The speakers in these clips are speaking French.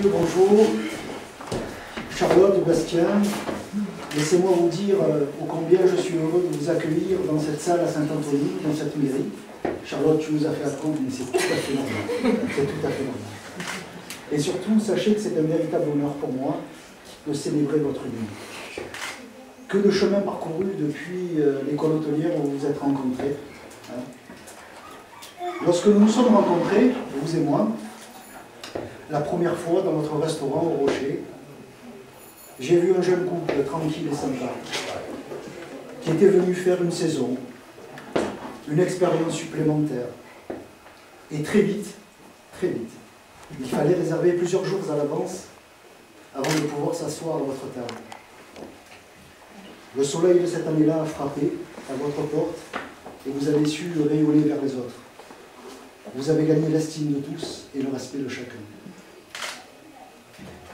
bonjour. Charlotte de Bastien, laissez-moi vous dire ô combien je suis heureux de vous accueillir dans cette salle à Saint-Anthony, dans cette mairie. Charlotte, tu nous as fait apprendre, mais c'est tout à fait normal. C'est tout à fait normal. Et surtout, sachez que c'est un véritable honneur pour moi de célébrer votre union. Que de chemin parcouru depuis l'école hôtelière où vous vous êtes rencontrés. Lorsque nous nous sommes rencontrés, vous et moi, la première fois dans notre restaurant au Rocher, j'ai vu un jeune couple tranquille et sympa, qui était venu faire une saison, une expérience supplémentaire. Et très vite, il fallait réserver plusieurs jours à l'avance avant de pouvoir s'asseoir à votre table. Le soleil de cette année-là a frappé à votre porte et vous avez su rayonner vers les autres. Vous avez gagné l'estime de tous et le respect de chacun.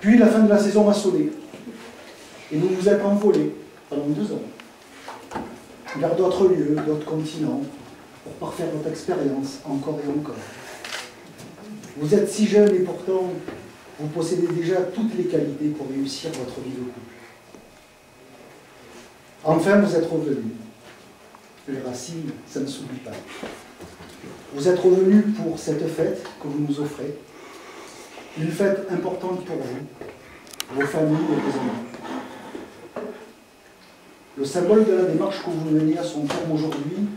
Puis la fin de la saison a sonné et vous vous êtes envolés pendant 2 ans vers d'autres lieux, d'autres continents pour parfaire votre expérience encore et encore. Vous êtes si jeune et pourtant vous possédez déjà toutes les qualités pour réussir votre vie de couple. Enfin, vous êtes revenus. Les racines, ça ne s'oublie pas. Vous êtes revenus pour cette fête que vous nous offrez. Une fête importante pour vous, vos familles et vos amis. Le symbole de la démarche que vous menez à son terme aujourd'hui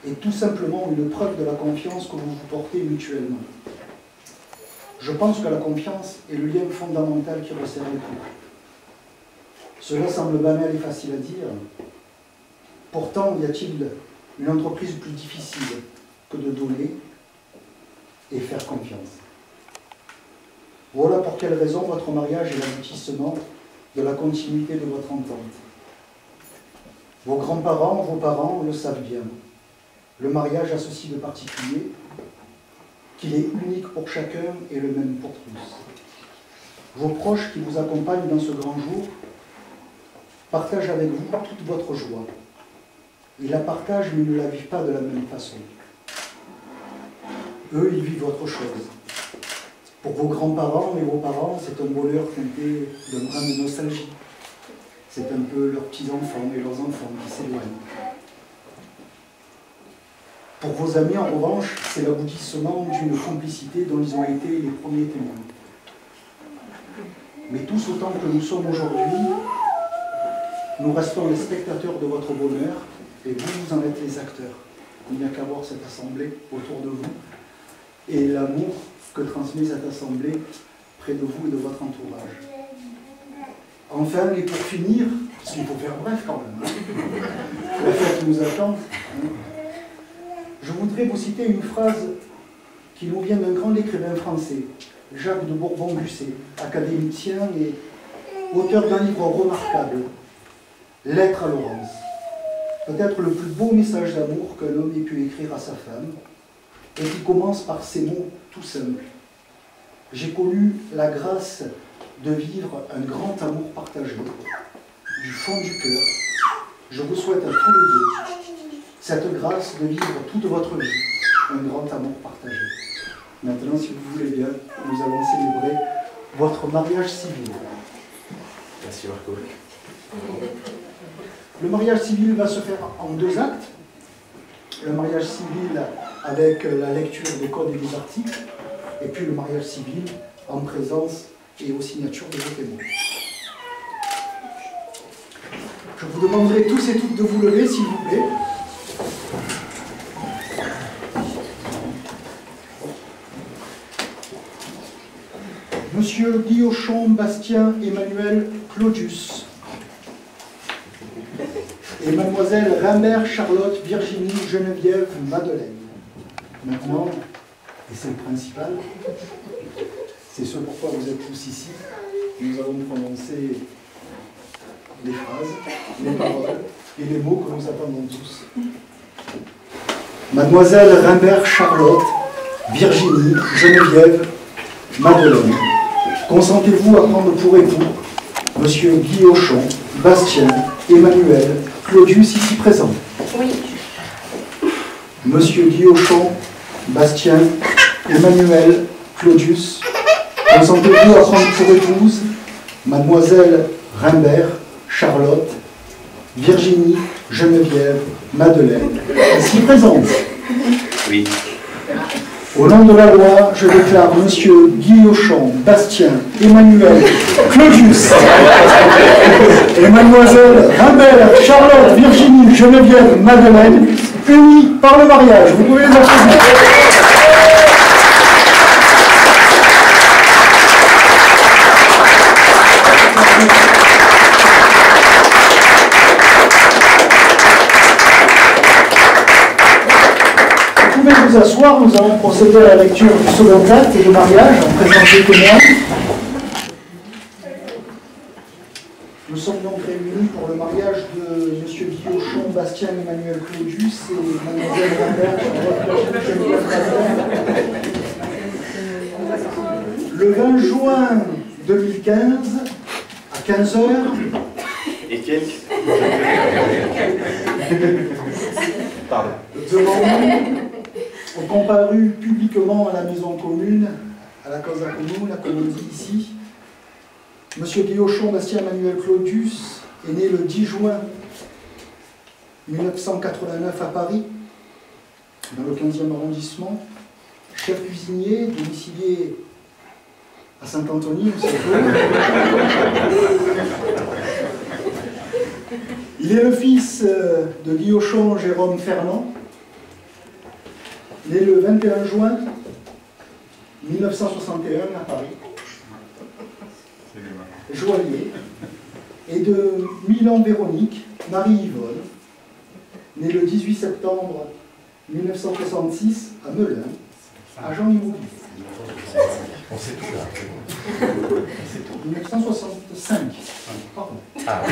est tout simplement une preuve de la confiance que vous vous portez mutuellement. Je pense que la confiance est le lien fondamental qui resserre les couples. Cela semble banal et facile à dire. Pourtant, y a-t-il une entreprise plus difficile que de donner et faire confiance? Voilà pour quelle raison votre mariage est l'aboutissement de la continuité de votre entente. Vos grands-parents, vos parents le savent bien. Le mariage a ceci de particulier, qu'il est unique pour chacun et le même pour tous. Vos proches qui vous accompagnent dans ce grand jour partagent avec vous toute votre joie. Ils la partagent mais ne la vivent pas de la même façon. Eux, ils vivent autre chose. Pour vos grands-parents et vos parents, c'est un bonheur teinté d'un brin de nostalgie. C'est un peu leurs petits-enfants et leurs enfants qui s'éloignent. Pour vos amis, en revanche, c'est l'aboutissement d'une complicité dont ils ont été les premiers témoins. Mais tous autant que nous sommes aujourd'hui, nous restons les spectateurs de votre bonheur et vous, vous en êtes les acteurs. Il n'y a qu'à voir cette assemblée autour de vous et l'amour que transmet cette assemblée près de vous et de votre entourage. Enfin, et pour finir, parce qu'il faut faire bref quand même, hein, la fête nous attend, hein, je voudrais vous citer une phrase qui nous vient d'un grand écrivain français, Jacques de Bourbon-Busset, académicien et auteur d'un livre remarquable, Lettre à Laurence. Peut-être le plus beau message d'amour qu'un homme ait pu écrire à sa femme, et qui commence par ces mots tout simples. J'ai connu la grâce de vivre un grand amour partagé, du fond du cœur. Je vous souhaite à tous les deux cette grâce de vivre toute votre vie, un grand amour partagé. Maintenant, si vous voulez bien, nous allons célébrer votre mariage civil. Merci Marco. Le mariage civil va se faire en 2 actes. Le mariage civil avec la lecture des codes et des articles, et puis le mariage civil en présence et aux signatures de vos témoins. Je vous demanderai tous et toutes de vous lever, s'il vous plaît. Monsieur Guillochon, Bastien, Emmanuel, Claudius. Et mademoiselle Rimbert, Charlotte, Virginie, Geneviève, Madeleine. Maintenant, et c'est le principal, c'est ce pourquoi vous êtes tous ici, nous allons prononcer les phrases, les paroles et les mots que nous attendons tous. Mademoiselle Rimbert, Charlotte, Virginie, Geneviève, Madeleine, consentez-vous à prendre pour époux Monsieur Guillochon, Bastien, Emmanuel, Claudius ici présent? Oui. Monsieur Guillochon, Bastien, Emmanuel, Claudius, consentez-vous à prendre pour épouse Mademoiselle Rimbert, Charlotte, Virginie, Geneviève, Madeleine, ici présentes? Oui. Au nom de la loi, je déclare Monsieur Guillochon, Bastien, Emmanuel, Claudius et Mademoiselle Rimbert, Charlotte, Virginie, Geneviève, Madeleine unis par le mariage. Vous pouvez les applaudir. Vous pouvez vous asseoir, nous allons procéder à la lecture du second acte de mariage en présence des témoins. Nous sommes donc réunis pour le mariage de M. Guillochon, Bastien, Emmanuel Claudius et Mademoiselle Rimbert, Charlotte, Madeleine. Le 20 juin 2015, à 15h, Et quelques. Pardon. devant nous, ont comparu publiquement à la maison commune, à la Casa Comune, comme on dit ici. Monsieur Guillochon, Bastien, Emmanuel Claudius est né le 10 juin 1989 à Paris, dans le 15e arrondissement, chef cuisinier, domicilié à Saint-Anthony, au Sèvres. Il est le fils de Guillochon Jérôme Fernand, né le 21 juin 1961 à Paris, joaillier, et de Milan Véronique, Marie-Yvonne, née le 18 septembre 1966 à Melun, agent immobilier. On sait tout là. 1965. Pardon. Ah.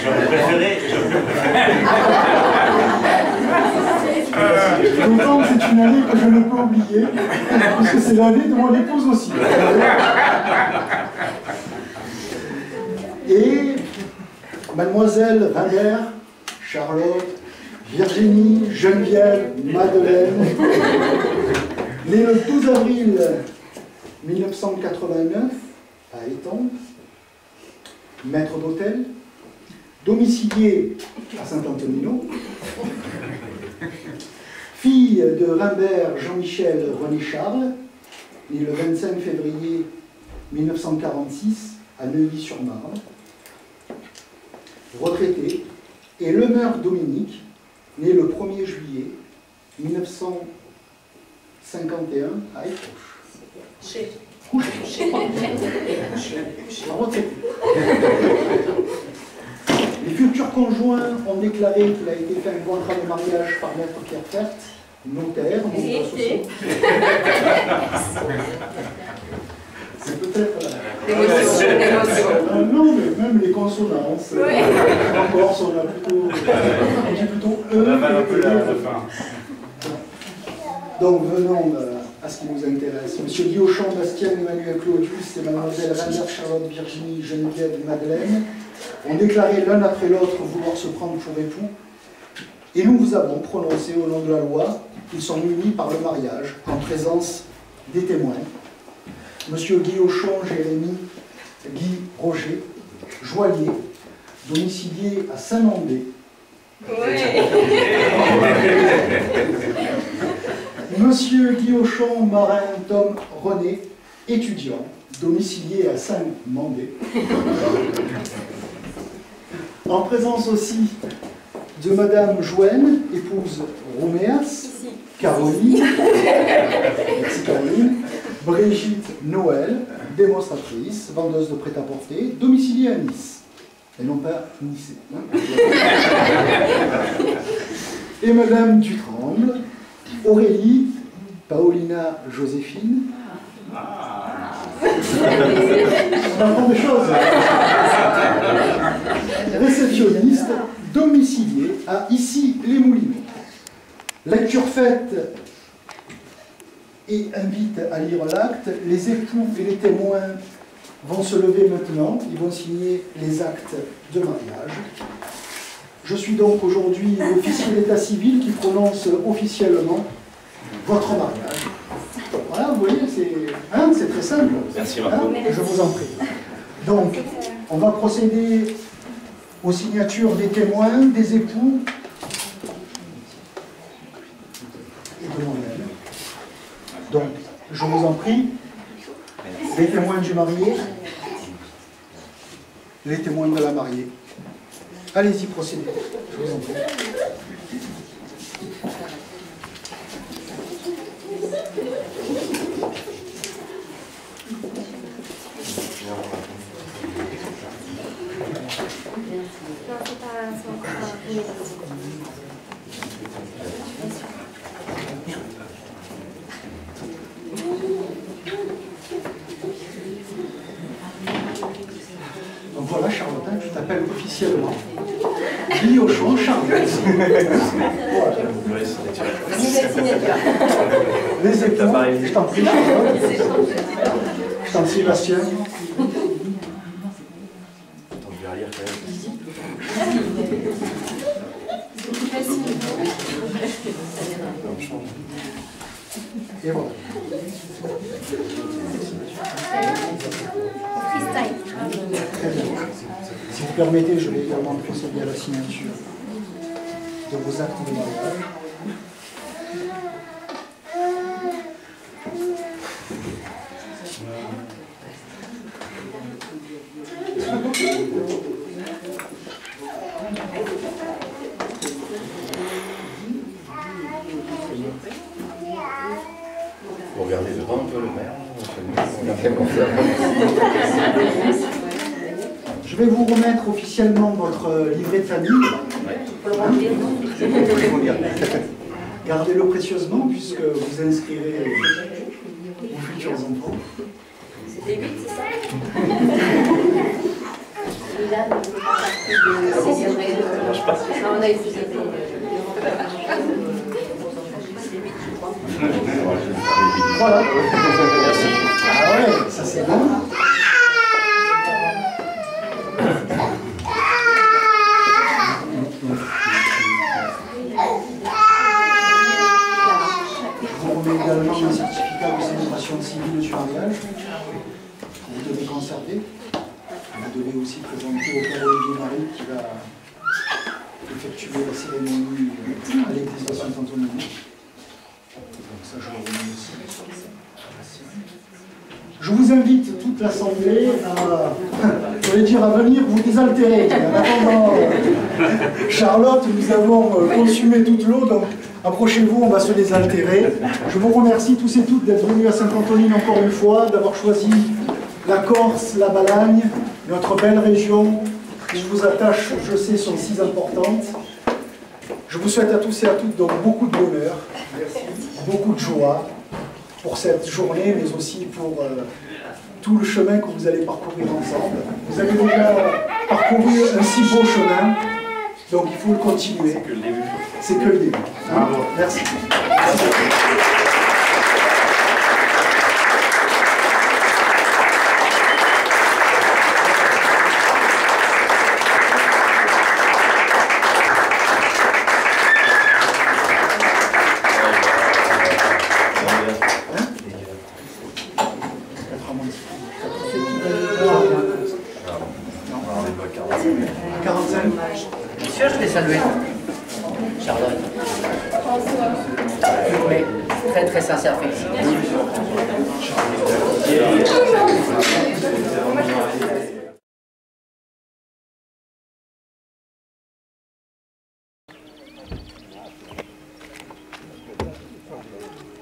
J'aurais préféré. D'autant que c'est une année que je ne peux oublier, parce que c'est l'année de mon épouse aussi. Et Mademoiselle Rimbert, Charlotte, Virginie, Geneviève, Madeleine, née le 12 avril 1989 à Étampes, maître d'hôtel, domicilié à Saint-Antonino, de Rimbert Jean-Michel René Charles, né le 25 février 1946 à Neuilly-sur-Marne, retraité, et Lemeur Dominique, né le 1er juillet 1951 à Étrouche. Retraité. Les futurs conjoints ont déclaré qu'il a été fait un contrat de mariage par maître Pierre Fert, notaire, c'est peut-être non, mais même les consonances. En Corse, on a plutôt E. Donc venons à ce qui nous intéresse. Monsieur Guillochon, Bastien, Emmanuel Claudius et Mademoiselle Rambert Charlotte Virginie Geneviève Madeleine ont déclaré l'un après l'autre vouloir se prendre pour époux. Et nous vous avons prononcé au nom de la loi qu'ils sont unis par le mariage en présence des témoins. Monsieur Guillochon, Jérémy, Guy Roger, joaillier, domicilié à Saint-Mandé. Monsieur Guillochon, Marin, Tom, René, étudiant, domicilié à Saint-Mandé. En présence aussi de Madame Joëne, épouse Roméas, Caroline, merci Caroline, Brigitte Noël, démonstratrice, vendeuse de prêt-à-porter, domiciliée à Nice. Et non pas Nice. Et Madame Dutremble, Aurélie, Paolina Joséphine. On apprend des choses. Réceptionniste, domiciliée à Issy-les-Moulineaux. Lecture faite et invite à lire l'acte. Les époux et les témoins vont se lever maintenant. Ils vont signer les actes de mariage. Je suis donc aujourd'hui l'officier d'état civil qui prononce officiellement votre mariage. Voilà, vous voyez, c'est très simple. Merci, Marco. Je vous en prie. Donc, on va procéder aux signatures des témoins, des époux et de moi-même. Donc, je vous en prie, les témoins du marié, les témoins de la mariée. Allez-y, procédez. Je vous en prie. Donc voilà, Charlotte, tu t'appelles officiellement Guillochon Charlotte. Voilà. Les époux, je t'en prie, Charlotte. Je t'en prie, Bastien. Et voilà. Très bien. Si vous permettez, je vais également procéder à la signature de vos actes de mariage. Vous regardez devant un peu le maire. Je vais vous remettre officiellement votre livret de famille. Gardez-le précieusement puisque vous inscrirez vos futurs enfants. C'était 8, c'est ça? Celui-là, on a épuisé. Voilà. Merci. Ah ouais, ça c'est bon. Je vous remets également un certificat de célébration civile du mariage. Vous devez conserver. Vous devez aussi présenter au père Olivier Marie qui va effectuer la cérémonie à l'église de Saint-Antoine. Je vous invite toute l'Assemblée à, j'allais dire, à venir vous désaltérer. En attendant, Charlotte, nous avons consumé toute l'eau, donc approchez-vous, on va se désaltérer. Je vous remercie tous et toutes d'être venus à Sainte-Antonine encore une fois, d'avoir choisi la Corse, la Balagne, notre belle région, qui je vous attache, je sais, sont si importantes. Je vous souhaite à tous et à toutes donc beaucoup de bonheur, beaucoup de joie pour cette journée, mais aussi pour tout le chemin que vous allez parcourir ensemble. Vous avez déjà parcouru un si beau chemin, donc il faut le continuer. C'est que le début. C'est que le début. Hein? Merci. Monsieur, je vais saluer Charlotte. Oui, très très sincère félicitations.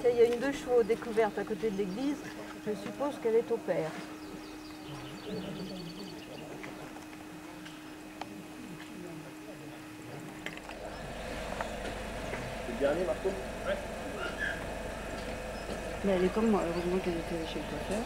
Il y a une 2 chevaux découverte à côté de l'église, je suppose qu'elle est au père. Dernier, Marco? Ouais. Mais elle est comme moi, heureusement qu'elle était chez le coiffeur.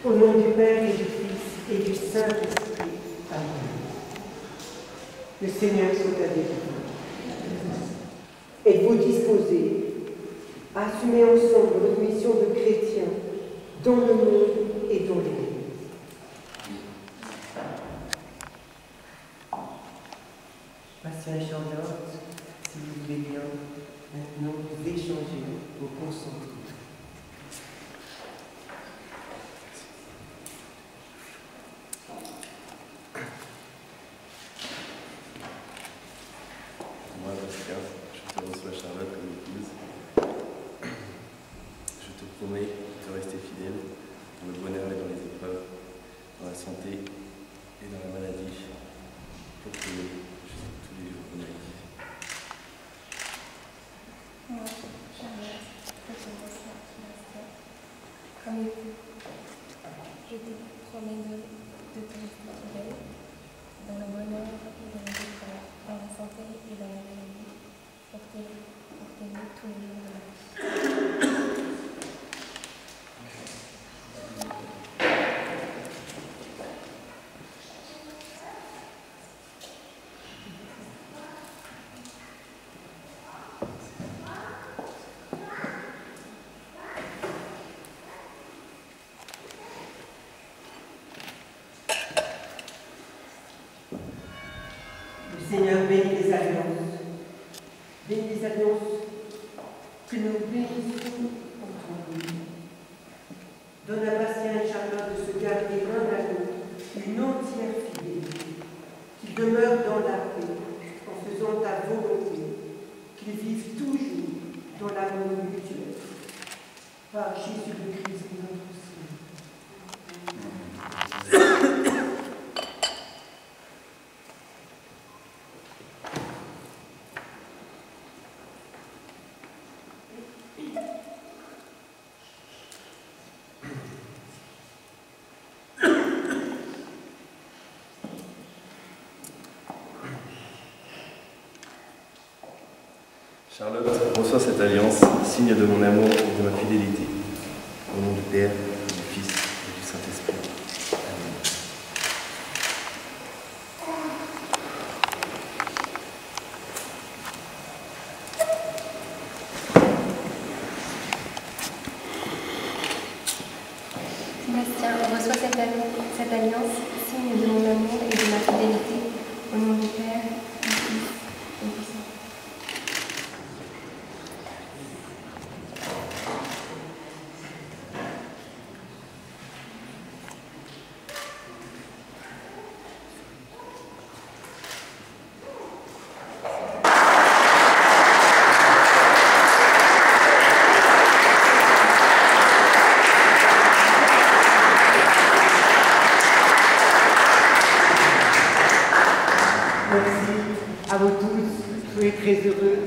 Au nom du Père et du Fils et du Saint-Esprit. Amen. Le Seigneur soit avec vous. Êtes-vous disposés à assumer ensemble votre mission de chrétien dans le monde et dans l'Église? Bastien et Charlotte, si vous voulez bien, maintenant vous échangez vos consentements. Moi, Pascal, je te reçois Charlotte comme épouse. Je te promets de te rester fidèle dans le bonheur et dans les épreuves, dans la santé et dans la maladie, pour que je suis tous les jours de ma vie. Moi, Charlotte, je te reçois comme époux. Je te promets de te rester fidèle dans le bonheur et dans les épreuves, dans la santé et dans la maladie, pour t'aimer tous les jours de ma vie. Le Seigneur bénit les alliances. Bénis les alliances que nous bénissons entre nous. Donne à Bastien et Charlotte de se garder l'un à l'autre une entière fidélité, qu'ils demeurent dans la paix en faisant ta volonté, qu'ils vivent toujours dans l'amour mutuel. Par Jésus le Christ, notre Seigneur. Charlotte reçoit cette alliance, signe de mon amour et de ma fidélité. Au nom du Père, du Fils et du Saint-Esprit. Amen. Sébastien reçoit cette alliance, signe de mon amour et de ma fidélité, au nom du Père, du Fils et du Saint-Esprit. À vous tous, soyez très heureux.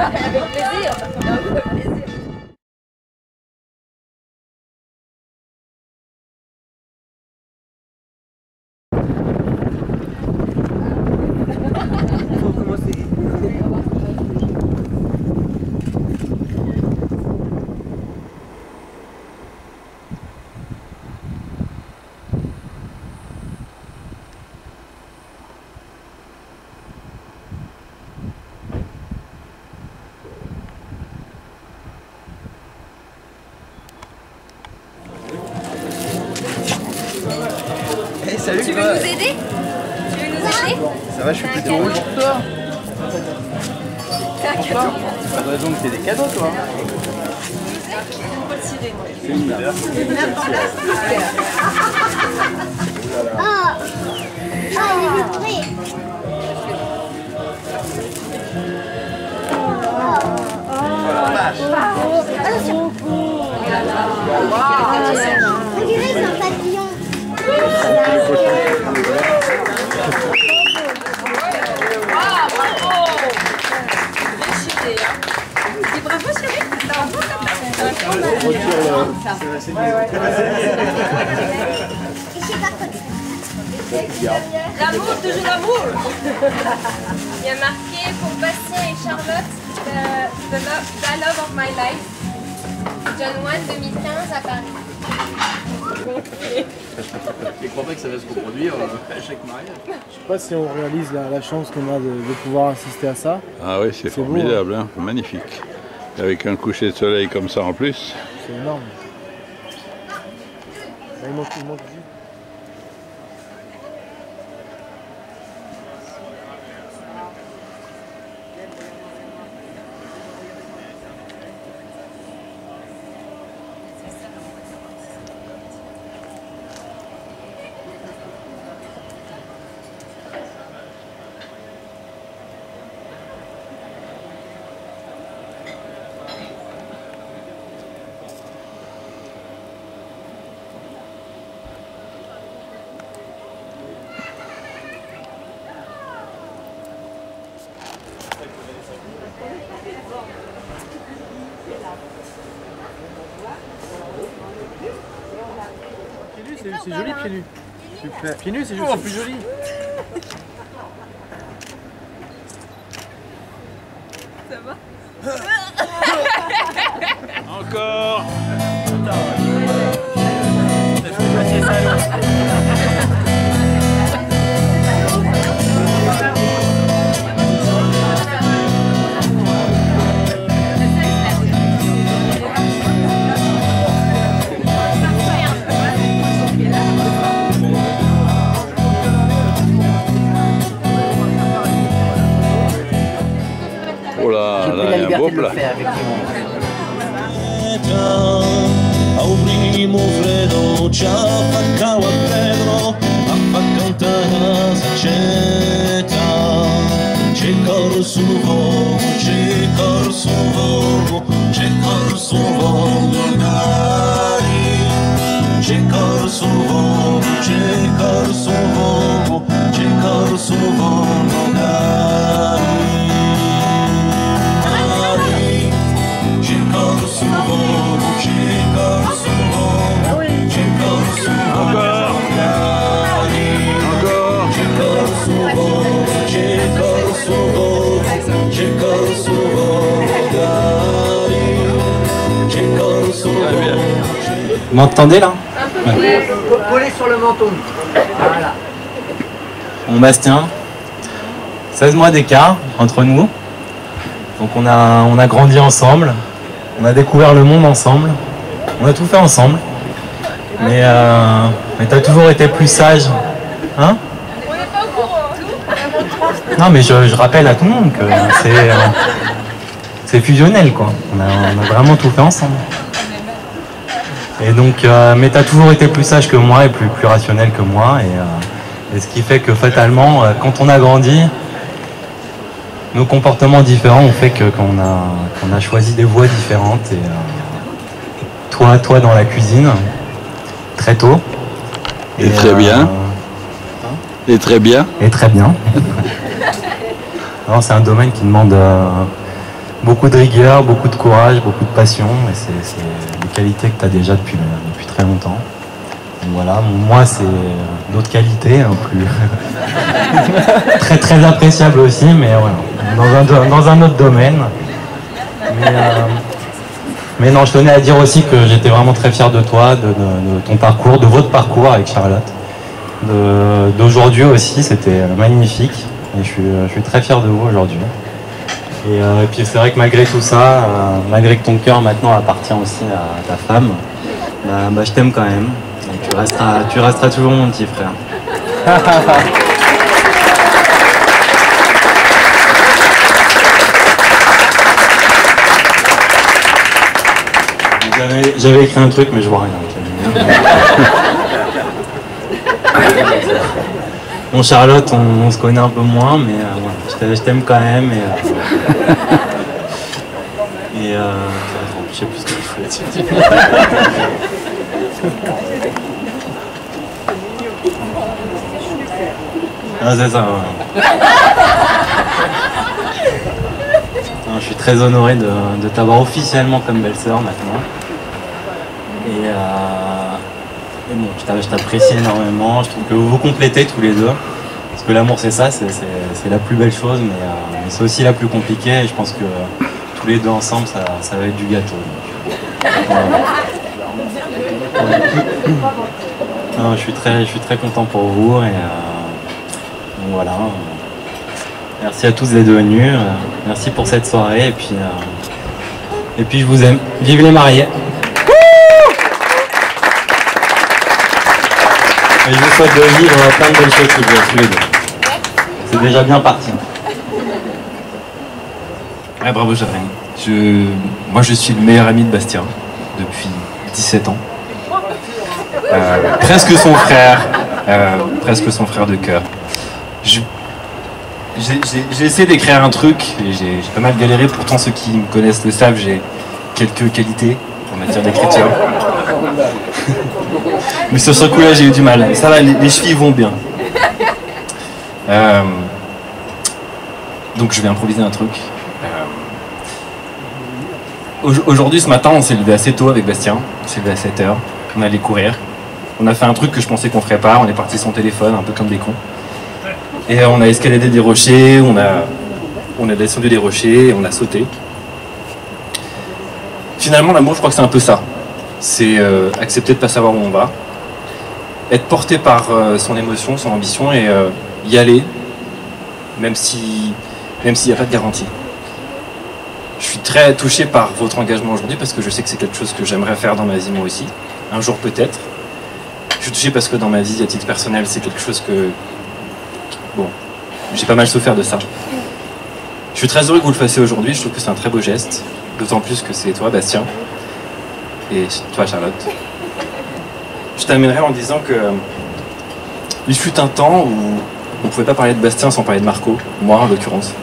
Avec plaisir. Avec plaisir. Faut commencer. Hey, salut, Tu veux nous aider? Tu veux nous aider? Ça va, je suis plutôt rouge pour toi. C'est un cadeau. Pas de raison que t'aies des cadeaux, toi. C'est une merde. On dirait que c'est un papillon. Bravo! Bien chuté, hein? Dis bravo, chérie. Bravo, L'amour, toujours l'amour. Il y a marqué pour Bastien et Charlotte, the love of my life. John 1, 2015 à Paris. Je crois pas que ça va se reproduire à chaque mariage. Je sais pas si on réalise la chance qu'on a de pouvoir assister à ça. Ah oui, c'est formidable, hein, magnifique. Avec un coucher de soleil comme ça en plus. C'est énorme. Là, il manque juste. C'est joli pieds nus. Pieds nus, c'est plus joli. Ça va? Encore. Oh là, J'ai pris la liberté de le faire, effectivement. Au primo freddo ci affaccavo a Pedro, affaccata s'accetta. C'è corso un fuoco, c'è corso un fuoco, c'è corso corso vogo cari, c'è corso vogo, c'è corso vogo, c'è corso vogo cari, c'è corso vogo, c'è corso vogo, c'è corso vogo cari, c'è corso vogo, c'è corso vogo, c'è corso vogo cari, c'è corso vogo. Vous m'entendez là? Collez sur le menton. Voilà. Mon Bastien, 16 mois d'écart entre nous. Donc on a grandi ensemble, on a découvert le monde ensemble, on a tout fait ensemble. Mais t'as toujours été plus sage. Hein? Non mais je rappelle à tout le monde que c'est fusionnel quoi. On a vraiment tout fait ensemble. Et donc, mais t'as toujours été plus sage que moi et plus rationnel que moi. Et ce qui fait que fatalement, quand on a grandi, nos comportements différents ont fait qu'on a choisi des voies différentes. Et toi dans la cuisine, très tôt. Et très bien. Et très bien. Et très bien. Alors c'est un domaine qui demande beaucoup de rigueur, beaucoup de courage, beaucoup de passion. Et c'est des qualités que tu as déjà depuis très longtemps. Donc voilà, moi c'est d'autres qualités, plus très appréciables aussi, mais voilà, dans un autre domaine. Mais non, je tenais à dire aussi que j'étais vraiment très fier de toi, de ton parcours, de votre parcours avec Charlotte. D'aujourd'hui aussi, c'était magnifique. Et je suis très fier de vous aujourd'hui. Et puis c'est vrai que malgré tout ça, malgré que ton cœur maintenant appartient aussi à ta femme, bah, je t'aime quand même. Et tu resteras toujours mon petit frère. J'avais écrit un truc mais je vois rien. Bon Charlotte, on se connaît un peu moins, mais voilà, je t'aime quand même. Et je sais plus ce qu'il faut dire. Ah, c'est ça, ouais. Non, je suis très honoré de t'avoir officiellement comme belle-sœur maintenant. Et bon, je t'apprécie énormément, je trouve que vous vous complétez tous les deux. Parce que l'amour c'est ça, c'est la plus belle chose, mais c'est aussi la plus compliquée. Et je pense que tous les deux ensemble, ça va être du gâteau. Non, je suis très content pour vous. Et donc voilà. Merci à tous d'être venus. Merci pour cette soirée. Et puis je vous aime. Vive les mariés! Et je vous souhaite de vivre plein de belles choses tous les deux. C'est déjà bien parti. Ouais, bravo Jérémy. Moi je suis le meilleur ami de Bastien depuis 17 ans. Presque son frère de cœur. J'ai essayé d'écrire un truc et j'ai pas mal galéré. Pourtant ceux qui me connaissent le savent, j'ai quelques qualités en matière d'écriture. Mais sur ce coup-là, j'ai eu du mal. Ça va, les chevilles vont bien. Donc je vais improviser un truc. Aujourd'hui, ce matin, on s'est levé assez tôt avec Bastien. On s'est levé à 7h. On allait courir. On a fait un truc que je pensais qu'on ferait pas. On est parti sans téléphone, un peu comme des cons. Et on a escaladé des rochers. On a descendu des rochers. On a sauté. Finalement, l'amour, je crois que c'est un peu ça. C'est accepter de ne pas savoir où on va, être porté par son émotion, son ambition et y aller, même s'il n'y a pas de garantie. Je suis très touché par votre engagement aujourd'hui parce que je sais que c'est quelque chose que j'aimerais faire dans ma vie moi aussi, un jour peut-être. Je suis touché parce que dans ma vie, à titre personnel, c'est quelque chose que... Bon, j'ai pas mal souffert de ça. Je suis très heureux que vous le fassiez aujourd'hui, je trouve que c'est un très beau geste, d'autant plus que c'est toi, Bastien. Et toi Charlotte, je t'amènerai en disant que il fut un temps où on ne pouvait pas parler de Bastien sans parler de Marco, moi en l'occurrence.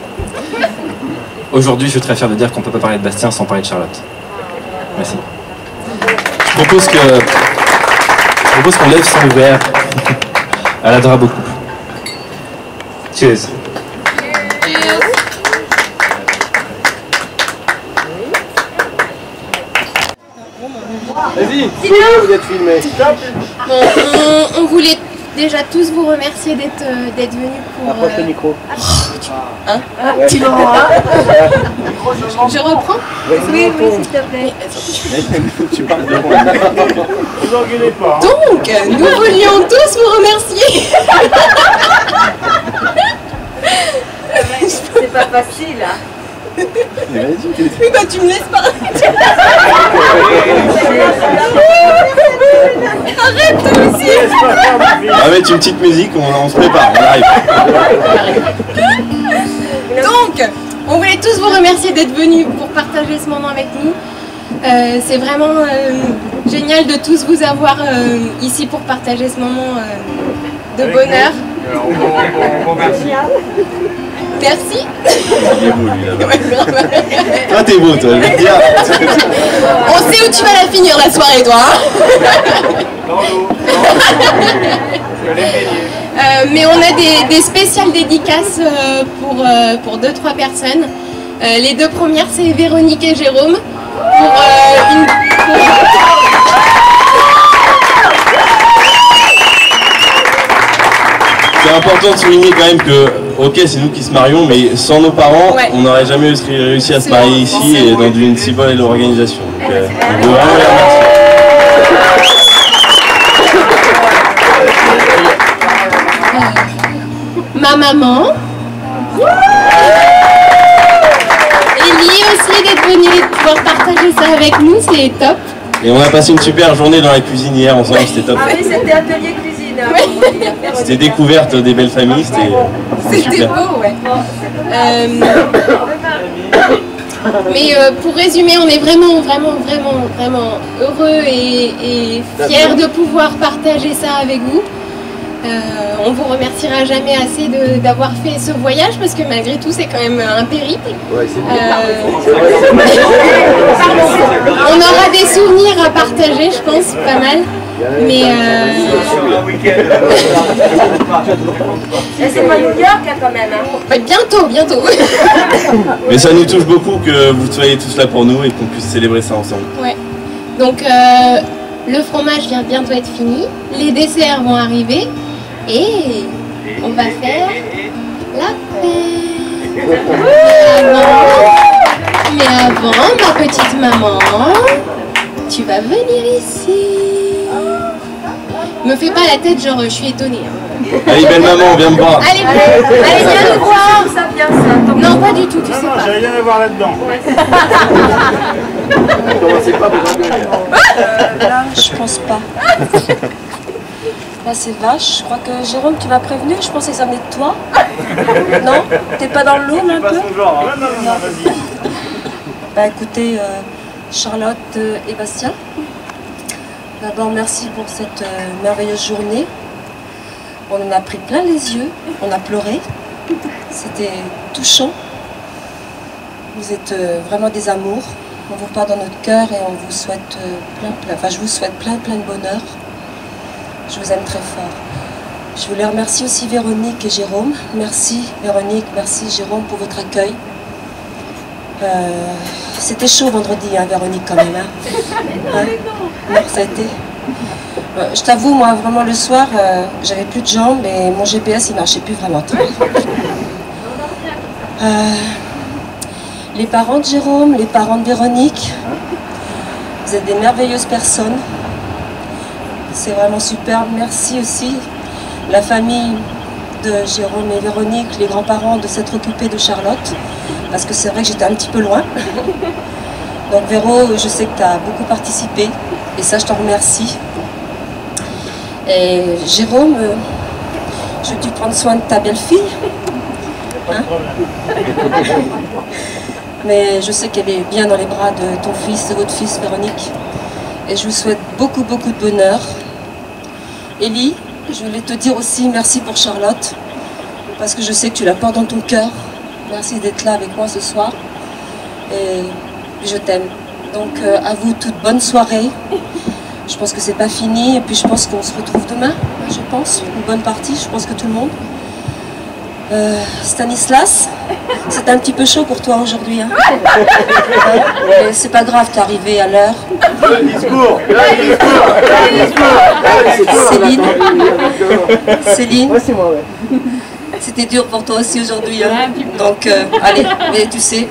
Aujourd'hui je suis très fier de dire qu'on ne peut pas parler de Bastien sans parler de Charlotte. Merci. Je propose qu'on lève son verre à la drapeau couple. Cheers. Vas-y, vous êtes filmé. Bon, on voulait déjà tous vous remercier d'être venus pour... Approche le micro. Hein Ouais. Je reprends? Oui, s'il te plaît. Tu parles de moi. Vous engueulez pas. Donc, nous voulions tous vous remercier. C'est pas facile, hein. Oui, bah tu me laisses pas. Arrête toi aussi. On va mettre une petite musique, on se prépare, on arrive. Donc, on voulait tous vous remercier d'être venus pour partager ce moment avec nous. C'est vraiment génial de tous vous avoir ici pour partager ce moment de bonheur. On remercie. Merci. Il est beau lui là-bas. Toi t'es beau toi, je vais te dire. On sait où tu vas la finir la soirée toi. Dans l'eau. Mais on a des spéciales dédicaces pour 2-3 personnes. Les deux premières c'est Véronique et Jérôme. C'est important de souligner quand même que, ok, c'est nous qui se marions, mais sans nos parents, ouais, on n'aurait jamais réussi à se marier ici et dans une si belle organisation. Donc, on veut vraiment les remercier. Ma maman. Elie aussi d'être venue et de pouvoir partager ça avec nous, c'est top. Et on a passé une super journée dans la cuisine hier ensemble, c'était top. Ah oui, c'était atelier cuisine. C'était découverte des belles familles, c'était beau, ouais. Mais pour résumer, on est vraiment heureux et fiers de pouvoir partager ça avec vous. On vous remerciera jamais assez d'avoir fait ce voyage parce que malgré tout c'est quand même un périple. On aura des souvenirs à partager, je pense, pas mal. Mais c'est pas New York hein, quand même. Hein. Bientôt. Mais ça nous touche beaucoup que vous soyez tous là pour nous et qu'on puisse célébrer ça ensemble. Ouais. Donc le fromage vient bientôt être fini, les desserts vont arriver. Et on va faire la fête. Mais avant, ma petite maman, tu vas venir ici. Me fais pas la tête genre je suis étonnée. Allez belle maman, viens me voir. Allez viens nous voir. Ça vient ça. Non pas du tout, tu sais pas. J'allais rien à voir là-dedans. Là, je pense pas. Là, c'est vache. Je crois que Jérôme, tu m'as prévenu. Je pensais que ça venait de toi. Non? T'es pas dans le lot, un peu? Non, vas-y. Bah écoutez, Charlotte et Bastien, d'abord merci pour cette merveilleuse journée. On en a pris plein les yeux, on a pleuré. C'était touchant. Vous êtes vraiment des amours. On vous porte dans notre cœur et on vous souhaite je vous souhaite plein de bonheur. Je vous aime très fort. Je voulais remercier aussi Véronique et Jérôme. Merci Véronique, merci Jérôme pour votre accueil. C'était chaud vendredi, hein, Véronique, quand même. Hein. Non, ça a été. Je t'avoue, moi, vraiment, le soir, j'avais plus de jambes et mon GPS, il marchait plus vraiment trop. Les parents de Jérôme, les parents de Véronique, vous êtes des merveilleuses personnes. C'est vraiment super. Merci aussi la famille de Jérôme et Véronique, les grands-parents, de s'être occupés de Charlotte. Parce que c'est vrai que j'étais un petit peu loin. Donc Véro, je sais que tu as beaucoup participé. Et ça, je t'en remercie. Et Jérôme, je vais te prendre soin de ta belle-fille. Hein? Mais je sais qu'elle est bien dans les bras de ton fils, de votre fils, Véronique. Et je vous souhaite beaucoup de bonheur. Élie, je voulais te dire aussi merci pour Charlotte. Parce que je sais que tu la portes dans ton cœur. Merci d'être là avec moi ce soir. Et je t'aime. Donc à vous toute bonne soirée. Je pense que c'est pas fini et puis je pense qu'on se retrouve demain, je pense. Une bonne partie, je pense que tout le monde. Stanislas, c'est un petit peu chaud pour toi aujourd'hui. Hein. Mais c'est pas grave, t'es arrivé à l'heure. Céline. Céline. Ouais, c'est moi, ouais. C'était dur pour toi aussi aujourd'hui. Hein. Donc, allez, mais tu sais,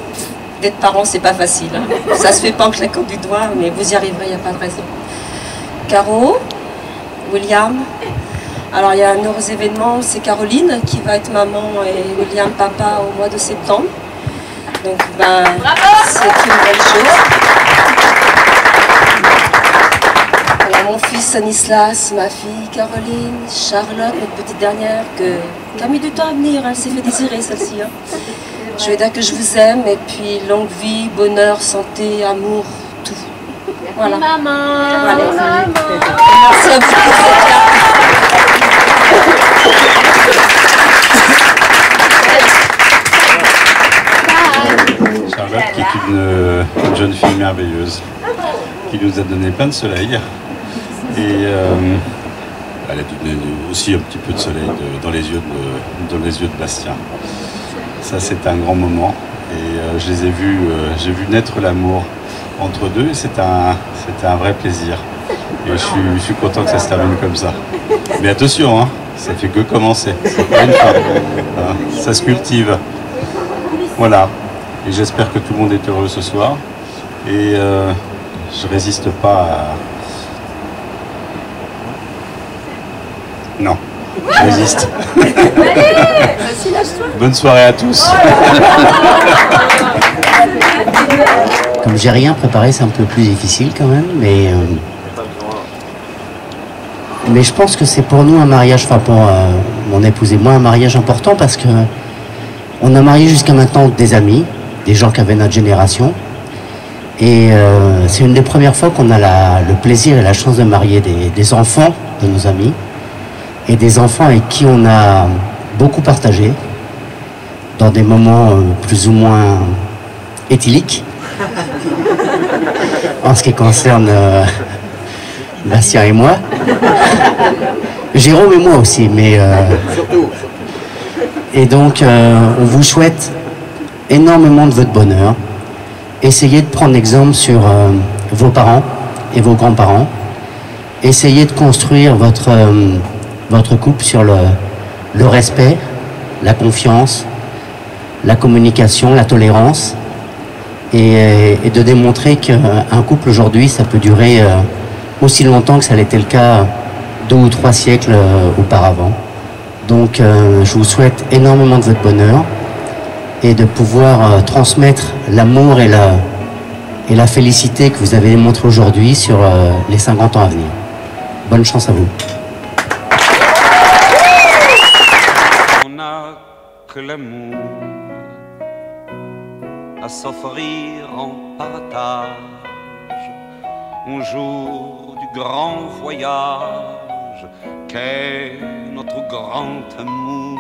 d'être parent, c'est pas facile. Hein. Ça se fait pas en claquant du doigt, mais vous y arriverez, il n'y a pas de raison. Caro, William. Alors, il y a un heureux événement, c'est Caroline qui va être maman et William papa au mois de septembre. Donc, ben, c'est une belle chose. Alors, mon fils Stanislas, ma fille Caroline, Charlotte, notre petite dernière, qui a mis du temps à venir, elle s'est fait désirer celle-ci. Hein. Je vais dire que je vous aime, et puis longue vie, bonheur, santé, amour, tout. Voilà. Maman. Voilà. Maman. Merci à vous tous d'être là. Charlotte, qui est une jeune fille merveilleuse, qui nous a donné plein de soleil. Et elle a donné aussi un petit peu de soleil dans les yeux de Bastien. Ça, c'est un grand moment. Et je les ai vus, j'ai vu naître l'amour entre deux, et c'était un vrai plaisir. Et je suis content que ça se termine comme ça. Mais attention, hein, ça fait que commencer. C'est pas une fin. Hein, ça se cultive. Voilà. Et j'espère que tout le monde est heureux ce soir. Et je résiste pas à... Non, je résiste. Bonne soirée à tous. Comme j'ai rien préparé, c'est un peu plus difficile quand même, mais je pense que c'est pour nous un mariage, enfin pour mon épouse et moi, un mariage important parce que on a marié jusqu'à maintenant des amis, des gens qui avaient notre génération, et c'est une des premières fois qu'on a le plaisir et la chance de marier des enfants de nos amis et des enfants avec qui on a beaucoup partagé dans des moments plus ou moins éthyliques en ce qui concerne Bastien et moi. Jérôme et moi aussi, mais... Et donc, on vous souhaite énormément de votre bonheur. Essayez de prendre exemple sur vos parents et vos grands-parents. Essayez de construire votre couple sur le respect, la confiance, la communication, la tolérance, et de démontrer qu'un couple aujourd'hui, ça peut durer aussi longtemps que ça l'était le cas 2 ou 3 siècles auparavant. Donc je vous souhaite énormément de votre bonheur et de pouvoir transmettre l'amour et la félicité que vous avez démontré aujourd'hui sur les 50 ans à venir. Bonne chance à vous. On n'a que l'amour à s'offrir en partage un jour du grand voyage qu'est notre grand amour.